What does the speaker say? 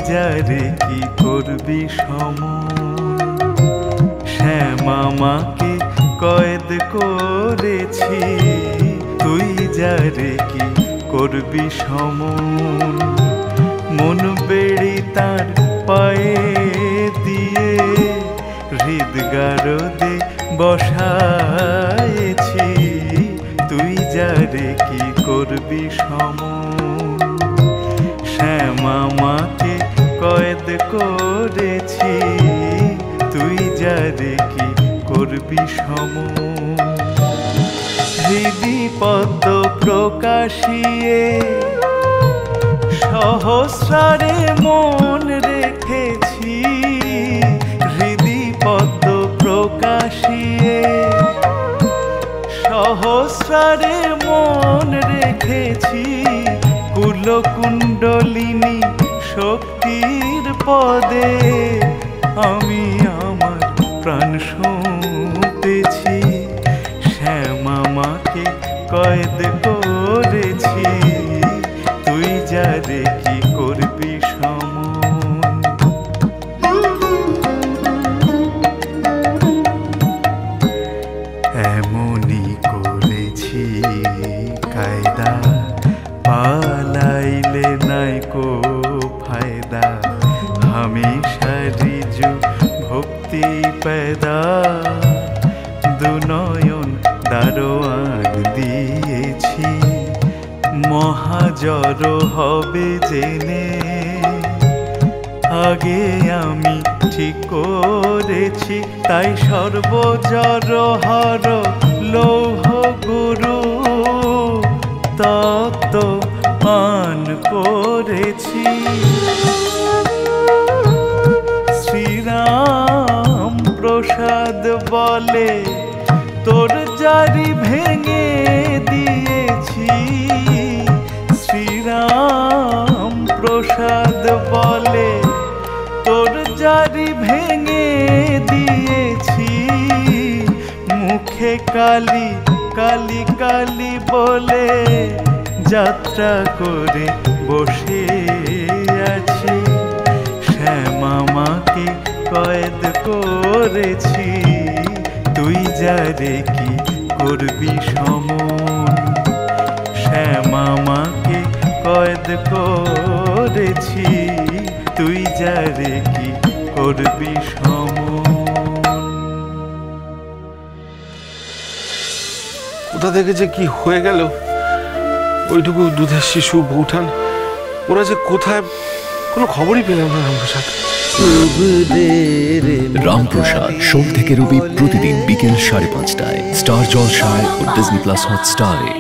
যারে কি করবি সমন। শ্যামামাকে কয়েদ করেছি, তুই যারে কি করবি সমন। মন বেড়ি তার পায়ে দিয়ে হৃদগারদে বসায়েছি, তুই যারে কি করবি সমন। শ্যামামাকে কয়েদ করেছি, তুই যারে কি করবি সমন। হৃদি পদ্ম প্রকাশিয়ে সহস্রারে মন রেখেছি, হৃদি পদ্ম প্রকাশিয়ে সহস্রারে মন রেখেছি। কুলকুণ্ডলিনী শক্তির পদে আমি আমার প্রাণ সঁপেছি, শ্যামামাকে কয়েদ করেছি, তুই যারে কি করবি সমন। এমনই করেছি কায়দা, পালাইলে নাইকো ফায়দা। হামেশা রিজু ভক্তি পেদা, দুনয়ন দারোয়ান দিয়েছি। মহাজর হবে জেনে আগে আমি ঠিক করেছি, তাই সর্বজর হর লৌহ গুরু তত্ত্ব পান করেছি। শ্রীরাম প্রসাদ বলে তোর জারি ভেঙে দিয়েছি, শ্রীরাম প্রসাদ বলে তোর জারি ভেঙে দিয়েছি। মুখে কালি কালি কালি বলে যাত্রা করে বসে আছি, শ্যামামাকে কয়েদ করেছি, তুই যারে কি করবি সমন। শ্যামামাকে কয়েদ করেছি, তুই যারে কি করবি সমন। কোথা থেকে যে কি হয়ে গেল, ওইটুকু দুধের শিশু বৌঠান, ওরা যে কোথায়, কোনো খবরই পেলাম না। রামপ্রসাদ রামপ্রসাদ সোম থেকে রবি প্রতিদিন বিকেল 5:30টায় স্টার জলসায় ও ডিজনি প্লাস হটস্টারে।